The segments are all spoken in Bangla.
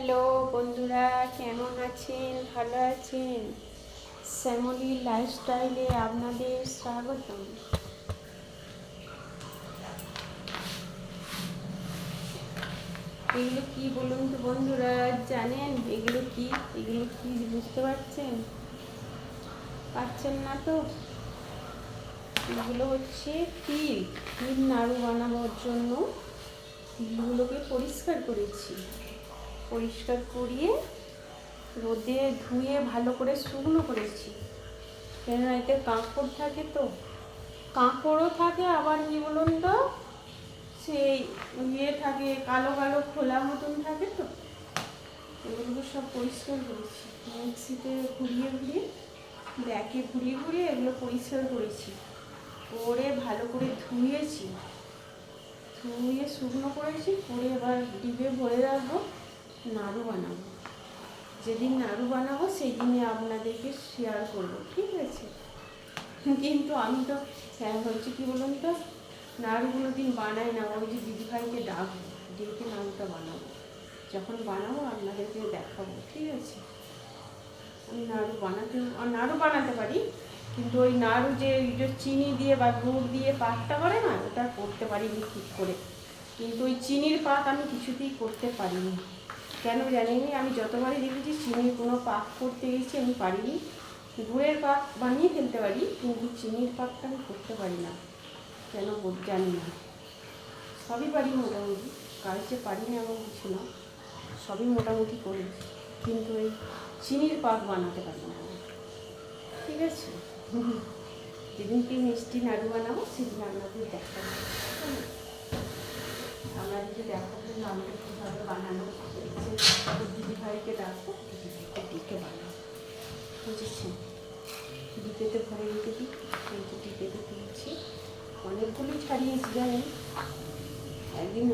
হ্যালো বন্ধুরা, কেমন আছেন? ভালো আছেন? শ্যামলী লাইফস্টাইলে আপনাদের স্বাগতম। এগুলো কি বলুন তো বন্ধুরা, জানেন এগুলো কি? এগুলো কি বুঝতে পারছেন না তো? এগুলো হচ্ছে তিল নাড়ু বানানোর জন্য তিলগুলোকে পরিষ্কার করেছি। পরিষ্কার করিয়ে রোদে ধুয়ে ভালো করে শুকনো করেছি, কেননা এতে কাঁকড় থাকে, তো কাঁকড়ও থাকে, আবার কি বলুন তো সেই থাকে, কালো কালো খোলা মতন থাকে, তো এগুলো সব পরিষ্কার করেছি। মিক্সিতে ঘুরিয়ে ব্যাগে ঘুরিয়ে এগুলো পরিষ্কার করেছি, করে ভালো করে ধুয়ে শুকনো করেছি, করে এবার ডিবে ভরে রাখবো। নাড়ু বানাবো, যেদিন নাড়ু বানাবো সেই দিনে আপনাদেরকে শেয়ার করবো, ঠিক আছে? কিন্তু আমি তো হচ্ছে কি বলুন তো, নাড়ু কোনোদিন বানাই না। ওই যে দিদিভাইকে ডাকবো, ডেকে নাড়ুটা বানাবো। যখন বানাবো আপনাদেরকে দেখাবো, ঠিক আছে? আমি নাড়ু বানাতে পারি, কিন্তু ওই নাড়ু যে চিনি দিয়ে বা গুড় দিয়ে পাকটা করে না, ওটা করতে পারিনি ঠিক করে। কিন্তু ওই চিনির পাক আমি কিছুতেই করতে পারিনি, কেন জানিনি। আমি যতবারই দেখেছি চিনির কোনো পাক করতে গেছি আমি পারিনি। গুড়ের পাক বানিয়ে ফেলতে পারি, কিন্তু চিনির পাকটা আমি করতে পারি না, কেন জানি না। সবই পারি মোটামুটি, কাজ যে পারি না এমন কিছু না, সবই মোটামুটি করি, কিন্তু ওই চিনির পাক বানাতে পারি না, ঠিক আছে? যেদিনকে মিষ্টি নাড়ু বানাবো সেদিন আপনাদের দেখাবো, আপনাদেরকে দেখাবো নাড়ুটা কীভাবে বানানো। দিদিভাইকে ডাকবো, দিদিভাইকে ডেকে বানাবো, বুঝেছেন? ডিপেতে ভরে রেখে দিই, কিন্তু ডিপেতে তুলছি, অনেকগুলোই ছাড়িয়েছি জানেন। একদিন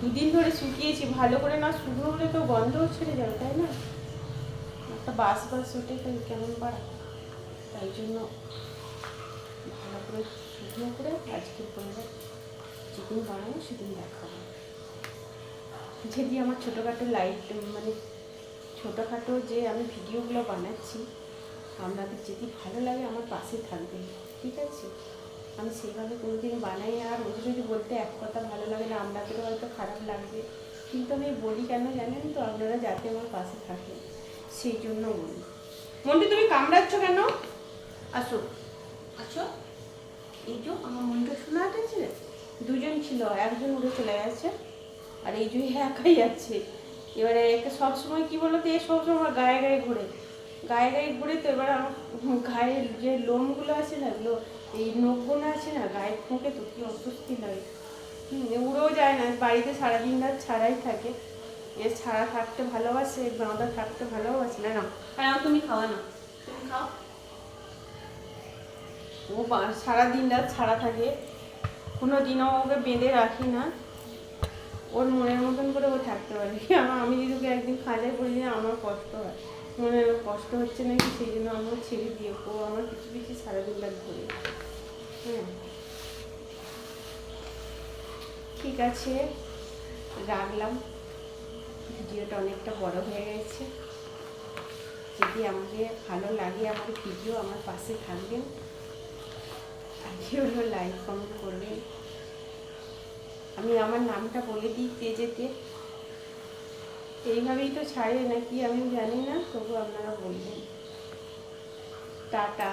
দুদিন ধরে শুকিয়েছি ভালো করে, না শুকনো হলে তো গন্ধও ছেড়ে যাবে, তাই না? একটা বাস ওঠে, তাই কেমন পারা, তাই জন্য ভালো করে শুকনো করে আজকে পরে যেদিন বানাবো সেদিন দেখাবো। যদি আমার ছোটোখাটো মানে ছোটোখাটো যে আমি ভিডিওগুলো বানাচ্ছি, আপনাদের যদি ভালো লাগে আমার পাশে থাকবেন, ঠিক আছে? আমি সেইভাবে কোনোদিন বানাই, আর ওদের যদি বলতে এক কথা ভালো লাগে না, আপনাদেরও হয়তো খারাপ লাগবে, কিন্তু আমি বলি কেন জানেন তো, আপনারা যাতে আমার পাশে থাকেন সেই জন্য বলি। মন্টু, তুমি কামড়াচ্ছ কেন? আসো আসো, এই যে আমার মনটা শোনা আছে, দুজন ছিল, একজন উড়ে চলে গেছে, আর এই যে একাই আছে। এবারে একে সবসময় কী বলো তো, এ সবসময় গায়ে ঘুরে, তো এবার আমার গায়ের যে লোমগুলো আছে না, এগুলো এই নখগুলো আছে না গায়ে ঠোকে, তো কি অস্বস্তি লাগে। উড়েও যায় না, বাড়িতে সারাদিন রাত ছাড়াই থাকে। এ ছাড়া থাকতে ভালোবাসে, বাঁধা থাকতে ভালোবাসে না। না আর তুমি খাওয়া না, তুমি খাও। ও সারাদিন রাত ছাড়া থাকে, কোনো দিনও ওকে বেঁধে রাখি না, ওর মনের মতন করে ও থাকতে পারে। আমি যদি ওকে একদিন খাঁচায় পড়ে দিই আমার কষ্ট হয়, মনে কষ্ট হচ্ছে নাকি, সেই জন্য আমার ছেড়ে দিয়ে ও আমার কিছু সারাদিন রাত ঘুরে। হ্যাঁ, ঠিক আছে, রাখলাম। ভিডিওটা অনেকটা বড় হয়ে গেছে। যদি আমাকে ভালো লাগে আমার ভিডিও, আমার পাশে থাকবেন, আজকে হলো লাইক কমেন্ট করবেন। আমি আমার নামটা বলে দিই পেজেতে, এইভাবেই তো ছাড়ে নাকি আমি জানি না, তবু আপনারা বলবেন। টাটা।